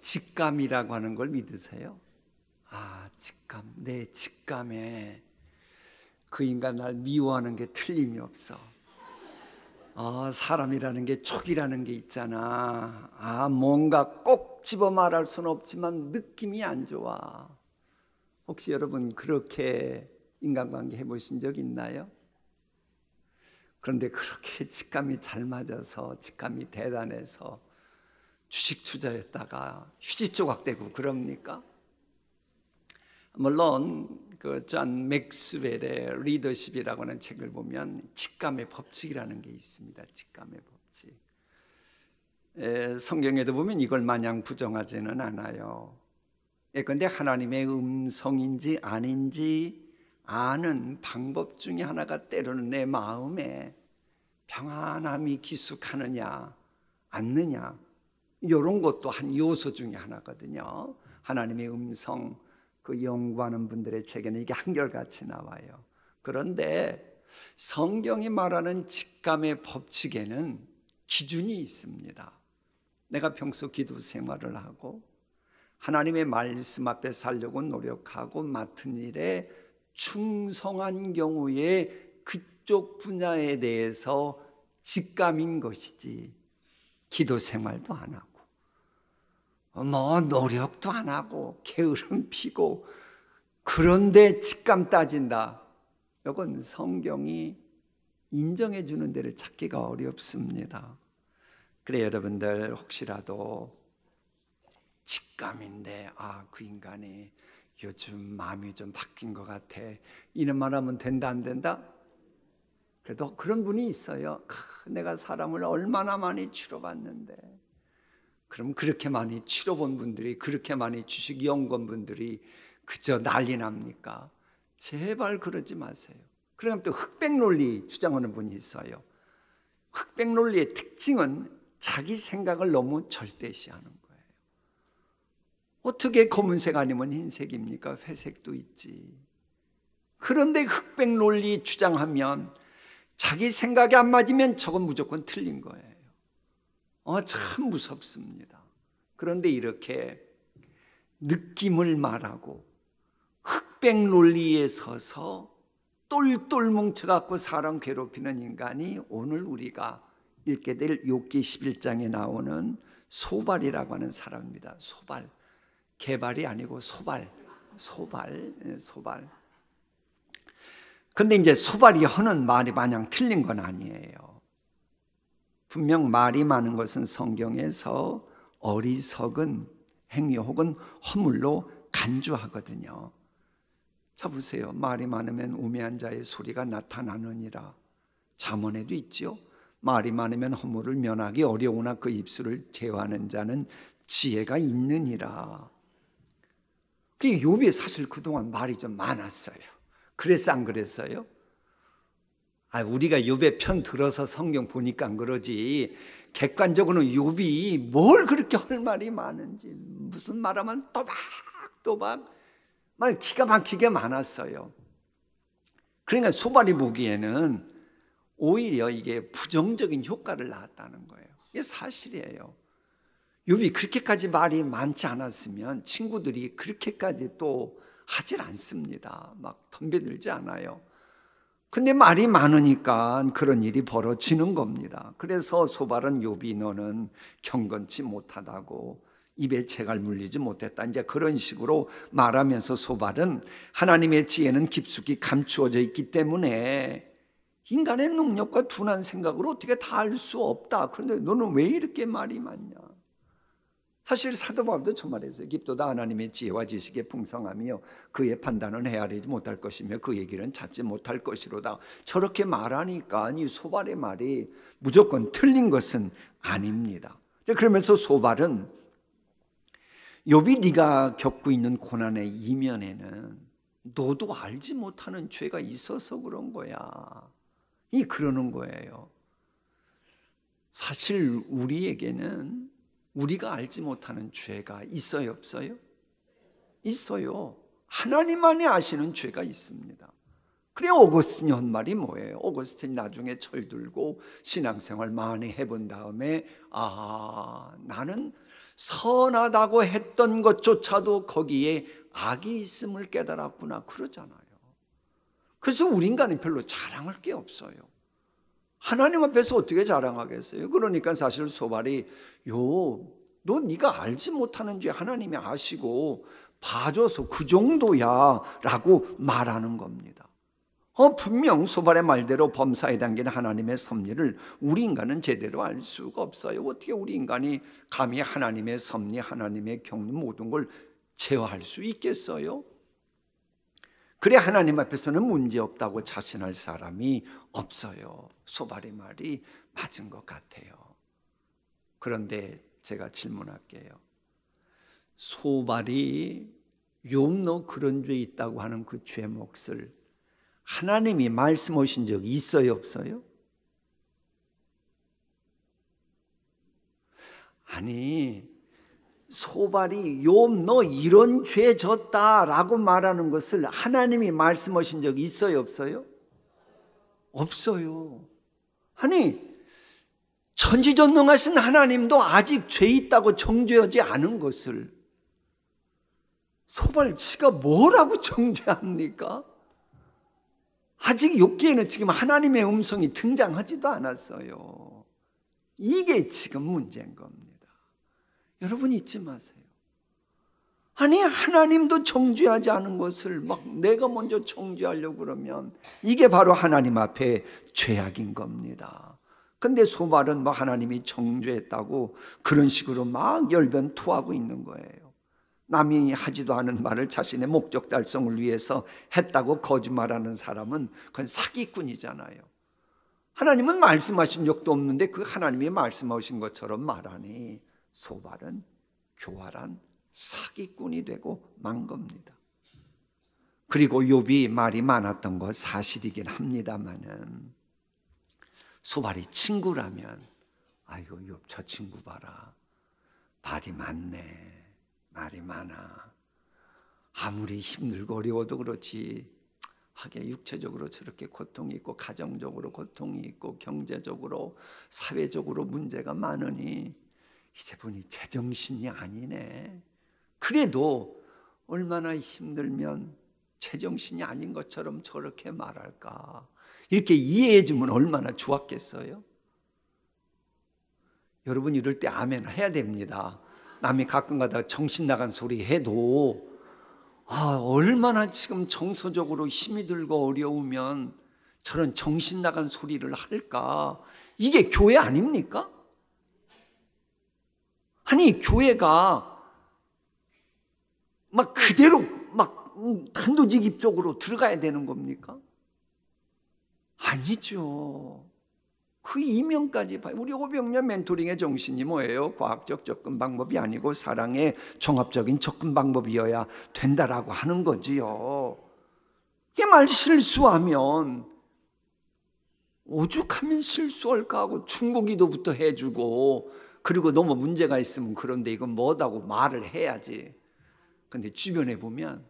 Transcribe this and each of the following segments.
직감이라고 하는 걸 믿으세요? 직감. 내 직감에 그 인간 날 미워하는 게 틀림이 없어. 사람이라는 게 촉이라는 게 있잖아. 뭔가 꼭 집어 말할 수는 없지만 느낌이 안 좋아. 혹시 여러분 그렇게 인간관계 해보신 적 있나요? 그런데 그렇게 직감이 잘 맞아서, 직감이 대단해서 주식 투자했다가 휴지 조각되고 그럽니까? 물론 그 존 맥스웰의 리더십이라고 하는 책을 보면 직감의 법칙이라는 게 있습니다. 직감의 법칙. 성경에도 보면 이걸 마냥 부정하지는 않아요. 예컨대 하나님의 음성인지 아닌지 아는 방법 중에 하나가 때로는 내 마음에 평안함이 기숙하느냐 않느냐, 이런 것도 한 요소 중에 하나거든요. 하나님의 음성, 그 연구하는 분들의 책에는 이게 한결같이 나와요. 그런데 성경이 말하는 직감의 법칙에는 기준이 있습니다. 내가 평소 기도 생활을 하고 하나님의 말씀 앞에 살려고 노력하고 맡은 일에 충성한 경우에 그쪽 분야에 대해서 직감인 것이지, 기도 생활도 안 하고 노력도 안 하고 게으름 피고 그런데 직감 따진다, 이건 성경이 인정해 주는 데를 찾기가 어렵습니다. 그래 여러분들, 혹시라도 직감인데 그 인간이 요즘 마음이 좀 바뀐 것 같아, 이런 말 하면 된다 안 된다? 그래도 그런 분이 있어요. 내가 사람을 얼마나 많이 치료받는데. 그럼 그렇게 많이 치료본 분들이, 그렇게 많이 주식 연구원 분들이 그저 난리 납니까? 제발 그러지 마세요. 그럼 또 흑백 논리 주장하는 분이 있어요. 흑백 논리의 특징은 자기 생각을 너무 절대시하는 거예요. 어떻게 검은색 아니면 흰색입니까? 회색도 있지. 그런데 흑백 논리 주장하면 자기 생각이 안 맞으면 저건 무조건 틀린 거예요. 참 무섭습니다. 그런데 이렇게 느낌을 말하고 흑백 논리에 서서 똘똘 뭉쳐갖고 사람 괴롭히는 인간이 오늘 우리가 읽게 될 욥기 11장에 나오는 소발이라고 하는 사람입니다. 소발, 개발이 아니고 소발. 근데 이제 소발이 하는 말이 마냥 틀린 건 아니에요. 분명 말이 많은 것은 성경에서 어리석은 행위 혹은 허물로 간주하거든요. 자 보세요. 말이 많으면 우매한 자의 소리가 나타나느니라. 잠언에도 있죠. 말이 많으면 허물을 면하기 어려우나 그 입술을 제어하는 자는 지혜가 있느니라. 욥이 사실 그동안 말이 좀 많았어요. 그래서 안 그랬어요? 우리가 욥의 편 들어서 성경 보니까 안 그러지, 객관적으로는 욥이 뭘 그렇게 할 말이 많은지, 무슨 말하면 또박또박 말 기가 막히게 많았어요. 그러니까 소발이 보기에는 오히려 이게 부정적인 효과를 낳았다는 거예요. 이게 사실이에요. 욥이 그렇게까지 말이 많지 않았으면 친구들이 그렇게까지 또 하질 않습니다. 막 덤벼들지 않아요. 근데 말이 많으니까 그런 일이 벌어지는 겁니다. 그래서 소발은 욥이 너는 경건치 못하다고, 입에 채갈 물리지 못했다, 이제 그런 식으로 말하면서 소발은 하나님의 지혜는 깊숙이 감추어져 있기 때문에 인간의 능력과 둔한 생각으로 어떻게 다 알 수 없다. 그런데 너는 왜 이렇게 말이 많냐? 사실 사도 바울도 저 말했어요. 깊도다 하나님의 지혜와 지식의 풍성하며 그의 판단은 헤아리지 못할 것이며 그의 길은 찾지 못할 것이로다. 저렇게 말하니까 이 소발의 말이 무조건 틀린 것은 아닙니다. 그러면서 소발은 욥이 네가 겪고 있는 고난의 이면에는 너도 알지 못하는 죄가 있어서 그런 거야. 그러는 거예요. 사실 우리에게는 우리가 알지 못하는 죄가 있어요, 없어요? 있어요. 하나님만이 아시는 죄가 있습니다. 그래 오거스틴이 한 말이 뭐예요? 오거스틴이 나중에 철들고 신앙생활 많이 해본 다음에 나는 선하다고 했던 것조차도 거기에 악이 있음을 깨달았구나 그러잖아요. 그래서 우리 인간은 별로 자랑할 게 없어요. 하나님 앞에서 어떻게 자랑하겠어요? 그러니까 사실 소발이 너 네가 알지 못하는 죄 하나님이 아시고 봐줘서 그 정도야 라고 말하는 겁니다. 분명 소발의 말대로 범사에 담긴 하나님의 섭리를 우리 인간은 제대로 알 수가 없어요. 어떻게 우리 인간이 감히 하나님의 섭리, 하나님의 경륜 모든 걸 제어할 수 있겠어요? 그래 하나님 앞에서는 문제없다고 자신할 사람이 없어요. 소발의 말이 맞은 것 같아요. 그런데 제가 질문할게요. 소발이 욥 너 그런 죄 있다고 하는 그 죄 몫을 하나님이 말씀하신 적이 있어요, 없어요? 아니, 소발이 욥 너 이런 죄 졌다라고 말하는 것을 하나님이 말씀하신 적이 있어요, 없어요? 없어요. 아니, 천지전능하신 하나님도 아직 죄 있다고 정죄하지 않은 것을 소발치가 뭐라고 정죄합니까? 아직 욥기에는 지금 하나님의 음성이 등장하지도 않았어요. 이게 지금 문제인 겁니다. 여러분 잊지 마세요. 아니 하나님도 정죄하지 않은 것을 막 내가 먼저 정죄하려고 그러면 이게 바로 하나님 앞에 죄악인 겁니다. 근데 소발은 막 하나님이 정죄했다고 그런 식으로 막 열변토하고 있는 거예요. 남이 하지도 않은 말을 자신의 목적 달성을 위해서 했다고 거짓말하는 사람은 그건 사기꾼이잖아요. 하나님은 말씀하신 적도 없는데 그 하나님이 말씀하신 것처럼 말하니 소발은 교활한 사기꾼이 되고 만 겁니다. 그리고 욥이 말이 많았던 거 사실이긴 합니다만은 소발이 친구라면 아이고 욥 저 친구 봐라 말이 많네 말이 많아 아무리 힘들고 어려워도 그렇지 하게 육체적으로 저렇게 고통이 있고 가정적으로 고통이 있고 경제적으로 사회적으로 문제가 많으니 이제 보니 제정신이 아니네. 그래도 얼마나 힘들면 제정신이 아닌 것처럼 저렇게 말할까. 이렇게 이해해 주면 얼마나 좋았겠어요? 여러분 이럴 때 아멘 해야 됩니다. 남이 가끔가다 정신 나간 소리 해도 얼마나 지금 정서적으로 힘이 들고 어려우면 저런 정신 나간 소리를 할까. 이게 교회 아닙니까? 아니 교회가 막 그대로 막 단도직입적으로 들어가야 되는 겁니까? 아니죠. 그 이면까지 봐요. 우리 500년 멘토링의 정신이 뭐예요? 과학적 접근 방법이 아니고 사랑의 종합적인 접근 방법이어야 된다라고 하는 거지요. 이게 말 실수하면 오죽하면 실수할까 하고 충고기도부터 해주고 그리고 너무 문제가 있으면 그런데 이건 뭐다고 말을 해야지. 근데 주변에 보면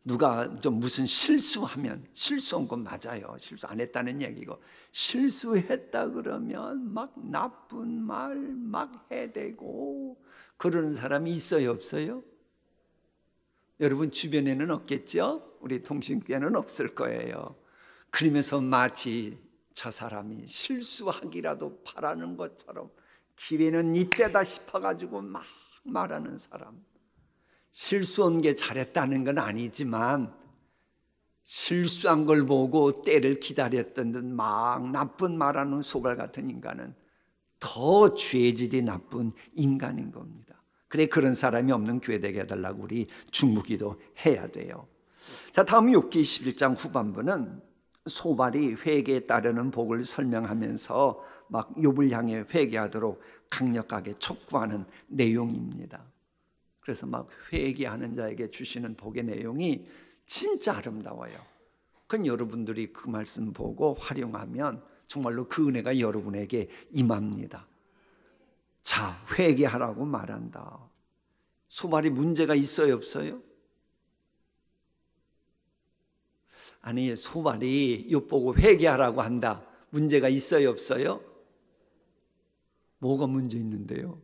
누가 좀 무슨 실수하면 실수한 건 맞아요. 실수 안 했다는 얘기고 실수했다 그러면 막 나쁜 말 막 해대고 그러는 사람이 있어요, 없어요? 여러분 주변에는 없겠죠? 우리 통신교회는 없을 거예요. 그러면서 마치 저 사람이 실수하기라도 바라는 것처럼 기회는 이때다 싶어가지고 막 말하는 사람. 실수한 게 잘했다는 건 아니지만 실수한 걸 보고 때를 기다렸던 듯 막 나쁜 말하는 소발 같은 인간은 더 죄질이 나쁜 인간인 겁니다. 그래 그런 사람이 없는 교회 되게 해달라고 우리 중보기도 해야 돼요. 자 다음 욥기 21장 후반부는 소발이 회개에 따르는 복을 설명하면서 막 욥을 향해 회개하도록 강력하게 촉구하는 내용입니다. 그래서 막 회개하는 자에게 주시는 복의 내용이 진짜 아름다워요. 그건 여러분들이 그 말씀 보고 활용하면 정말로 그 은혜가 여러분에게 임합니다. 자, 회개하라고 말한다. 소발이 문제가 있어요, 없어요? 아니, 소발이 욥 보고 회개하라고 한다. 문제가 있어요, 없어요? 뭐가 문제 있는데요?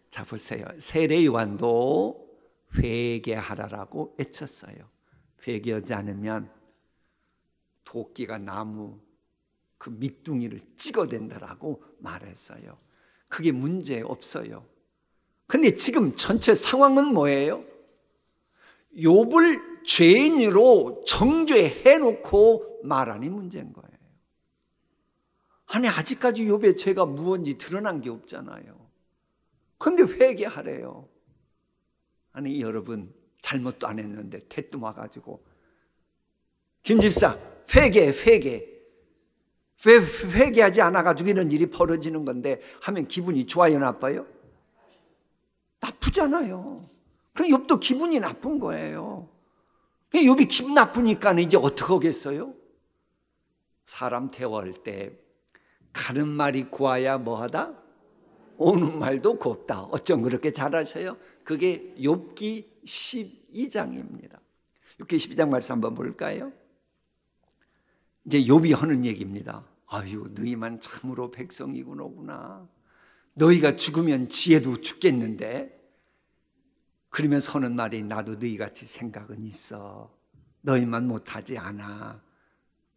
자 보세요. 세례 요한도 회개하라라고 외쳤어요. 회개하지 않으면 도끼가 나무 그 밑둥이를 찍어댄다라고 말했어요. 그게 문제 없어요. 근데 지금 전체 상황은 뭐예요? 욥을 죄인으로 정죄해놓고 말하니 문제인 거예요. 아니 아직까지 욥의 죄가 무언지 드러난 게 없잖아요. 근데 회개하래요. 아니 여러분 잘못도 안 했는데 대뜸 와가지고 김 집사 회개 왜 회개하지 않아가지고 이런 일이 벌어지는 건데 하면 기분이 좋아요 나빠요? 나쁘잖아요. 그럼 욥도 기분이 나쁜 거예요. 욥이 기분 나쁘니까 이제 어떻게 하겠어요? 사람 대화할 때 가는 말이 고와야 뭐하다? 오는 말도 곱다. 어쩜 그렇게 잘하셔요? 그게 욥기 12장입니다. 욥기 12장 말씀 한번 볼까요? 이제 욥이 하는 얘기입니다. 아유 너희만 참으로 백성이구나. 너희가 죽으면 지혜도 죽겠는데 그러면서 하는 말이 나도 너희같이 생각은 있어. 너희만 못하지 않아.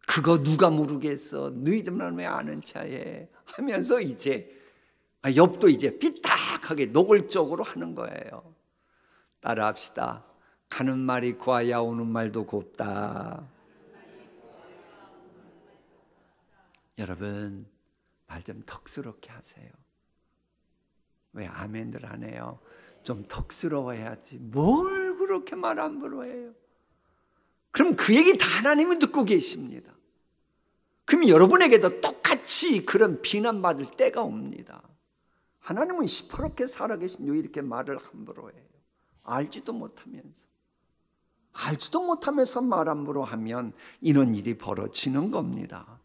그거 누가 모르겠어. 너희들만 왜 아는 차에 하면서 이제 욥도 이제 삐딱하게 노골적으로 하는 거예요. 따라합시다. 가는 말이 고와야 오는 말도 곱다. 여러분 말 좀 턱스럽게 하세요. 왜 아멘들 안 해요? 좀 턱스러워야지. 뭘 그렇게 말 함부로 해요? 그럼 그 얘기 다 하나님은 듣고 계십니다. 그럼 여러분에게도 똑같이 그런 비난받을 때가 옵니다. 하나님은 시퍼렇게 살아계신 왜 이렇게 말을 함부로 해요? 알지도 못하면서 말 함부로 하면 이런 일이 벌어지는 겁니다.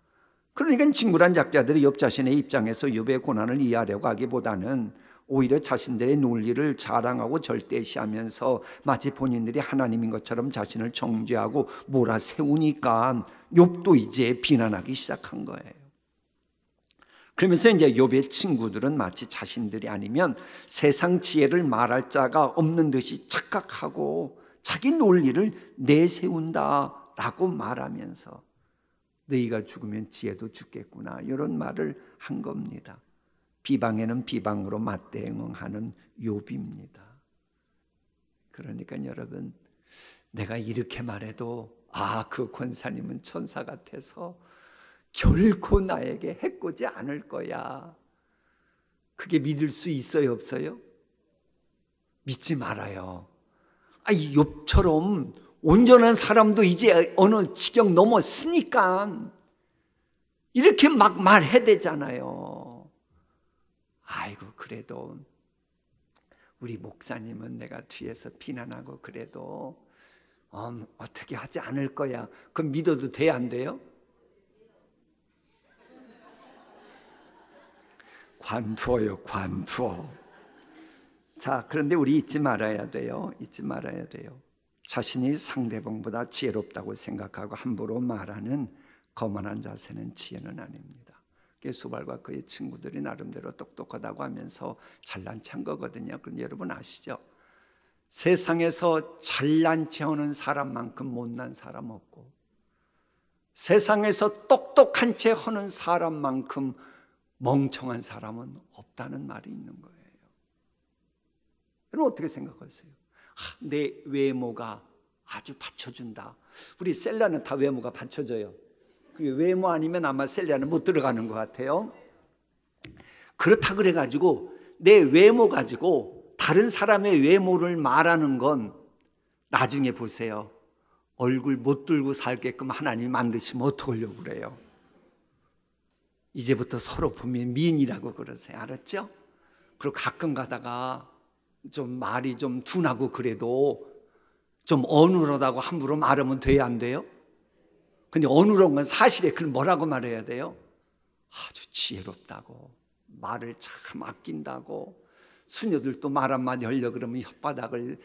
그러니까 진굴한 작자들이 욥 자신의 입장에서 욥의 고난을 이해하려고 하기보다는 오히려 자신들의 논리를 자랑하고 절대시하면서 마치 본인들이 하나님인 것처럼 자신을 정죄하고 몰아세우니까 욥도 이제 비난하기 시작한 거예요. 그러면서 이제 욥의 친구들은 마치 자신들이 아니면 세상 지혜를 말할 자가 없는 듯이 착각하고 자기 논리를 내세운다라고 말하면서 너희가 죽으면 지혜도 죽겠구나 이런 말을 한 겁니다. 비방에는 비방으로 맞대응하는 욥입니다. 그러니까 여러분 내가 이렇게 말해도 그 권사님은 천사 같아서 결코 나에게 해코지 않을 거야. 그게 믿을 수 있어요 없어요? 믿지 말아요. 이 욥처럼 온전한 사람도 이제 어느 지경 넘었으니까 이렇게 막 말해야 되잖아요. 아이고 그래도 우리 목사님은 내가 뒤에서 비난하고 그래도 어떻게 하지 않을 거야. 그럼 믿어도 돼 안 돼요? 관두어요 관두어. 자 그런데 우리 잊지 말아야 돼요. 자신이 상대방보다 지혜롭다고 생각하고 함부로 말하는 거만한 자세는 지혜는 아닙니다. 수발과 그의 친구들이 나름대로 똑똑하다고 하면서 잘난 체한 거거든요. 그런데 여러분 아시죠? 세상에서 잘난 체하는 사람만큼 못난 사람 없고 세상에서 똑똑한 체 하는 사람만큼 멍청한 사람은 없다는 말이 있는 거예요. 여러분 어떻게 생각하세요? 내 외모가 아주 받쳐준다. 우리 셀라는 다 외모가 받쳐져요. 그게 외모 아니면 아마 셀라는 못 들어가는 것 같아요. 그렇다 그래가지고 내 외모 가지고 다른 사람의 외모를 말하는 건 나중에 보세요. 얼굴 못 들고 살게끔 하나님이 만드시면 어떡하려고 그래요? 이제부터 서로 보면 미인이라고 그러세요. 알았죠? 그리고 가끔 가다가 좀 말이 좀 둔하고 그래도 좀 어눌하다고 함부로 말하면 돼야 안 돼요? 근데 어눌한 건 사실에 그걸 뭐라고 말해야 돼요? 아주 지혜롭다고 말을 참 아낀다고 수녀들도 말 한마디 하려고 그러면 혓바닥을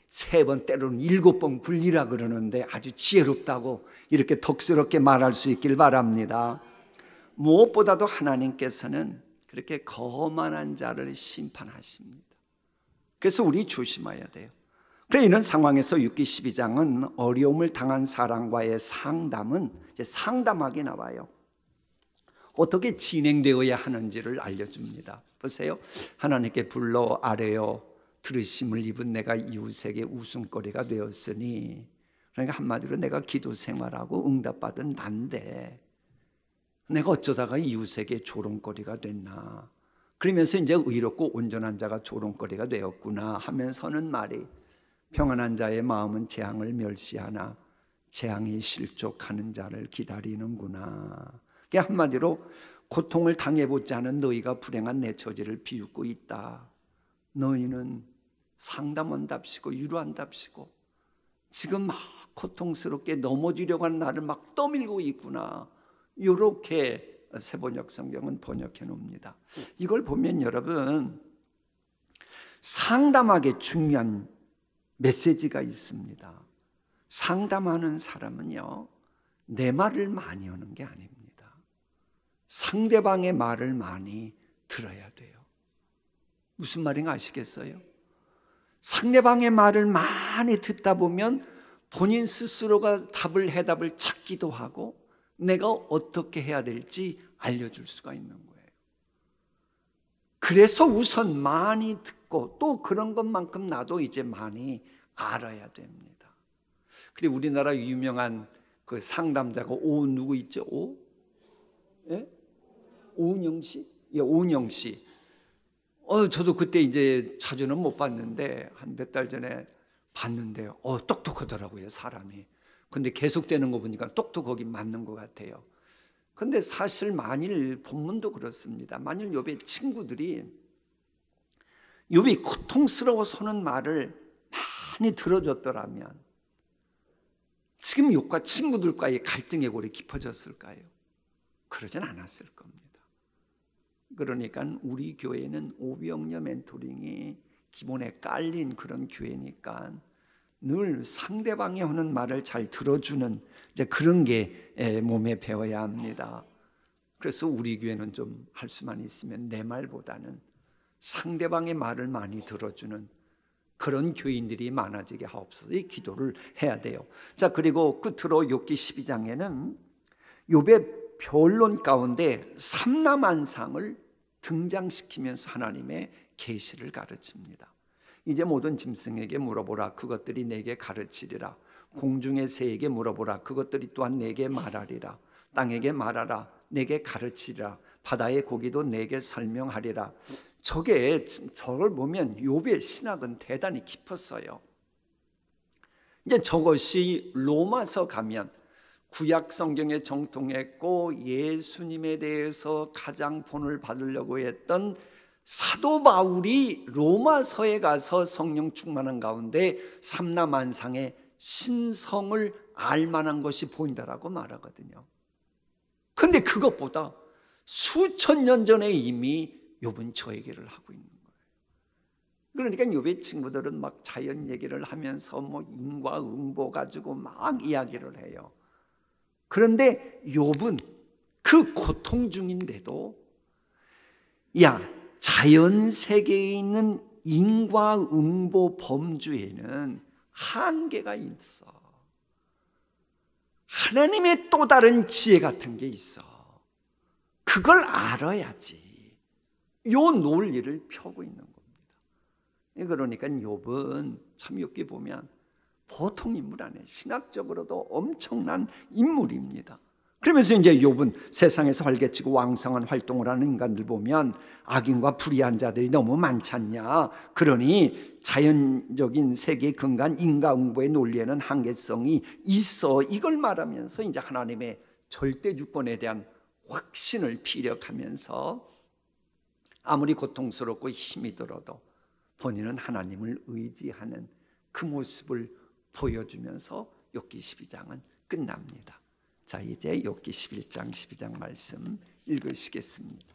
3번 때로는 7번 굴리라 그러는데 아주 지혜롭다고 이렇게 덕스럽게 말할 수 있길 바랍니다. 무엇보다도 하나님께서는 그렇게 거만한 자를 심판하십니다. 그래서 우리 조심해야 돼요. 그래 이런 상황에서 욥기 12장은 어려움을 당한 사람과의 상담은 이제 상담하게 나와요. 어떻게 진행되어야 하는지를 알려줍니다. 보세요. 하나님께 불러 아뢰어 들으심을 입은 내가 이웃에게 웃음거리가 되었으니, 그러니까 한마디로 내가 기도 생활하고 응답받은 난데 내가 어쩌다가 이웃에게 조롱거리가 됐나. 그러면서 이제 의롭고 온전한 자가 조롱거리가 되었구나 하면서는 말이, 평안한 자의 마음은 재앙을 멸시하나 재앙이 실족하는 자를 기다리는구나. 그게 한마디로 고통을 당해보지 않은 너희가 불행한 내 처지를 비웃고 있다. 너희는 상담한답시고 위로한답시고 지금 막 고통스럽게 넘어지려고 하는 나를 막 떠밀고 있구나. 이렇게 새번역 성경은 번역해 놓습니다. 이걸 보면 여러분, 상담하기 중요한 메시지가 있습니다. 상담하는 사람은요, 내 말을 많이 하는 게 아닙니다. 상대방의 말을 많이 들어야 돼요. 무슨 말인가 아시겠어요? 상대방의 말을 많이 듣다 보면 본인 스스로가 해답을 찾기도 하고 내가 어떻게 해야 될지 알려줄 수가 있는 거예요. 그래서 우선 많이 듣고 또 그런 것만큼 나도 이제 많이 알아야 됩니다. 그리고 우리나라 유명한 그 상담자가 누구 있죠? 예? 오은영 씨? 예, 오은영 씨. 저도 그때 이제 자주는 못 봤는데 한 몇 달 전에 봤는데요. 똑똑하더라고요, 사람이. 근데 계속되는 거 보니까 똑똑하기 맞는 것 같아요. 근데 사실 만일 본문도 그렇습니다. 만일 욥의 친구들이 욥이 고통스러워서 하는 말을 많이 들어줬더라면 지금 욥과 친구들과의 갈등의 골이 깊어졌을까요? 그러진 않았을 겁니다. 그러니까 우리 교회는 오병여 멘토링이 기본에 깔린 그런 교회니까 늘 상대방이 하는 말을 잘 들어주는 이제 그런 게 몸에 배워야 합니다. 그래서 우리 교회는 좀 할 수만 있으면 내 말보다는 상대방의 말을 많이 들어주는 그런 교인들이 많아지게 하옵소서. 이 기도를 해야 돼요. 자, 그리고 끝으로 욥기 12장에는 욥의 변론 가운데 삼라만상을 등장시키면서 하나님의 계시를 가르칩니다. 이제 모든 짐승에게 물어보라, 그것들이 내게 가르치리라. 공중의 새에게 물어보라, 그것들이 또한 내게 말하리라. 땅에게 말하라, 내게 가르치리라. 바다의 고기도 내게 설명하리라. 저걸 보면 욥의 신학은 대단히 깊었어요. 이제 저것이 로마서 가면 구약 성경에 정통했고 예수님에 대해서 가장 본을 받으려고 했던 사도 바울이 로마서에 가서 성령 충만한 가운데 삼라만상의 신성을 알만한 것이 보인다라고 말하거든요. 그런데 그것보다 수천 년 전에 이미 욥은 저 얘기를 하고 있는 거예요. 그러니까 욥의 친구들은 막 자연 얘기를 하면서 뭐 인과응보 가지고 막 이야기를 해요. 그런데 욥은 그 고통 중인데도 자연 세계에 있는 인과응보 범주에는 한계가 있어. 하나님의 또 다른 지혜 같은 게 있어. 그걸 알아야지 요 논리를 펴고 있는 겁니다. 그러니까 욥은 참 욥기 보면 보통 인물 아니에요. 신학적으로도 엄청난 인물입니다. 그러면서 이제 욥은 세상에서 활개치고 왕성한 활동을 하는 인간들 보면 악인과 불의한 자들이 너무 많지 않냐. 그러니 자연적인 세계의 근간 인과응보의 논리에는 한계성이 있어. 이걸 말하면서 이제 하나님의 절대 주권에 대한 확신을 피력하면서 아무리 고통스럽고 힘이 들어도 본인은 하나님을 의지하는 그 모습을 보여주면서 욥기 12장은 끝납니다. 자, 이제 욥기 11장 12장 말씀 읽으시겠습니다.